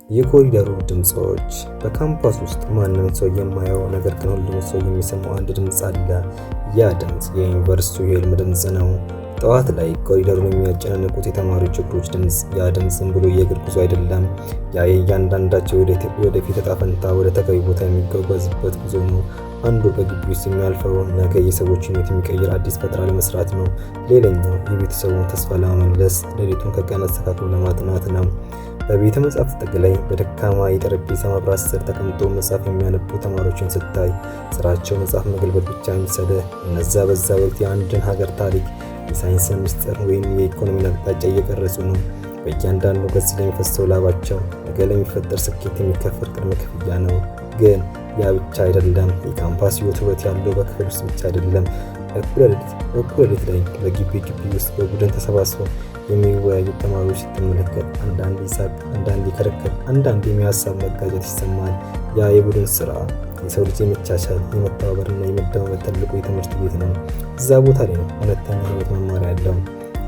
የኮሪደሩ ድምጾች በካምፓስ ውስጥ ማንም ሰው የማየው ነገር ግን ሁሉም ሰው የሚሰማው አንድ ድምጽ አለ። ያ ድምጽ የዩኒቨርሲቲው የህልም ድምጽ ነው። ጠዋት ላይ ኮሪደሩን የሚያጨናንቁት የተማሪዎች እግሮች ድምጽ። ያ ድምጽ ዝም ብሎ የእግር ጉዞ አይደለም። ያ የእያንዳንዳቸው ወደፊት ዕጣ ፈንታ ወደ ተገቢ ቦታ የሚጓጓዝበት ጉዞ ነው። አንዱ በግቢ ውስጥ የሚያልፈው ነገ የሰዎችን ህይወት የሚቀይር አዲስ ፈጠራ ለመስራት ነው። ሌላኛው የቤተሰቡን ተስፋ ለመመለስ ሌሊቱን ከቀን አስተካክሎ ለማጥናት ነው። በቤተ መጻሕፍት ጥግ ላይ በደካማ የጠረጴዛ መብራት ስር ተቀምጦ መጽሐፍ የሚያነቡ ተማሪዎችን ስታይ ስራቸው መጽሐፍ መገልበጥ ብቻ አይመስልህ። እነዛ በዛ ወቅት የአንድን ሀገር ታሪክ፣ የሳይንስ ምስጢር ወይም የኢኮኖሚን አቅጣጫ እየቀረጹ ነው። በእያንዳንዱ ገጽ ለሚፈሰው ላባቸው ነገ ለሚፈጠር ስኬት የሚከፈል ቅድመ ክፍያ ነው። ግን ያ ብቻ አይደለም። የካምፓስ ህይወት ውበት ያለው በክፍል ውስጥ ብቻ አይደለም። እኩለ ሌሊት ላይ በግቢ ውስጥ በቡድን ተሰባስበው የሚወያዩ ተማሪዎች ስትመለከት አንዳንድ ይሳቅ፣ አንዳንድ ይከረከር፣ አንዳንድ የሀሳብ መጋጨት ይሰማል። ያ የቡድን ስራ የሰው ልጅ የመቻቻል የመተባበርና የመደማመጥ ትልቁ የትምህርት ቤት ነው። እዛ ቦታ ላይ ነው እውነተኛ ህይወት መማሪያ ያለው።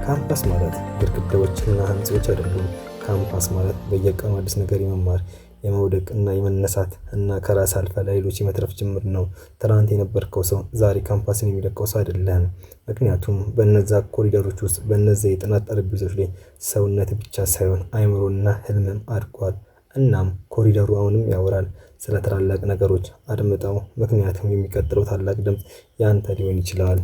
ካምፓስ ማለት ግድግዳዎችና ህንፃዎች አይደሉም። ካምፓስ ማለት በየቀኑ አዲስ ነገር የመማር የመውደቅ እና የመነሳት እና ከራስ አልፈ ለሌሎች የመትረፍ ጅምር ነው። ትናንት የነበርከው ሰው ዛሬ ካምፓስን የሚለቀው ሰው አይደለም። ምክንያቱም በነዛ ኮሪደሮች ውስጥ በነዛ የጥናት ጠረጴዛዎች ላይ ሰውነት ብቻ ሳይሆን አእምሮና ህልምም አድጓል። እናም ኮሪደሩ አሁንም ያወራል ስለ ታላላቅ ነገሮች። አድምጠው፣ ምክንያቱም የሚቀጥለው ታላቅ ድምፅ ያንተ ሊሆን ይችላል።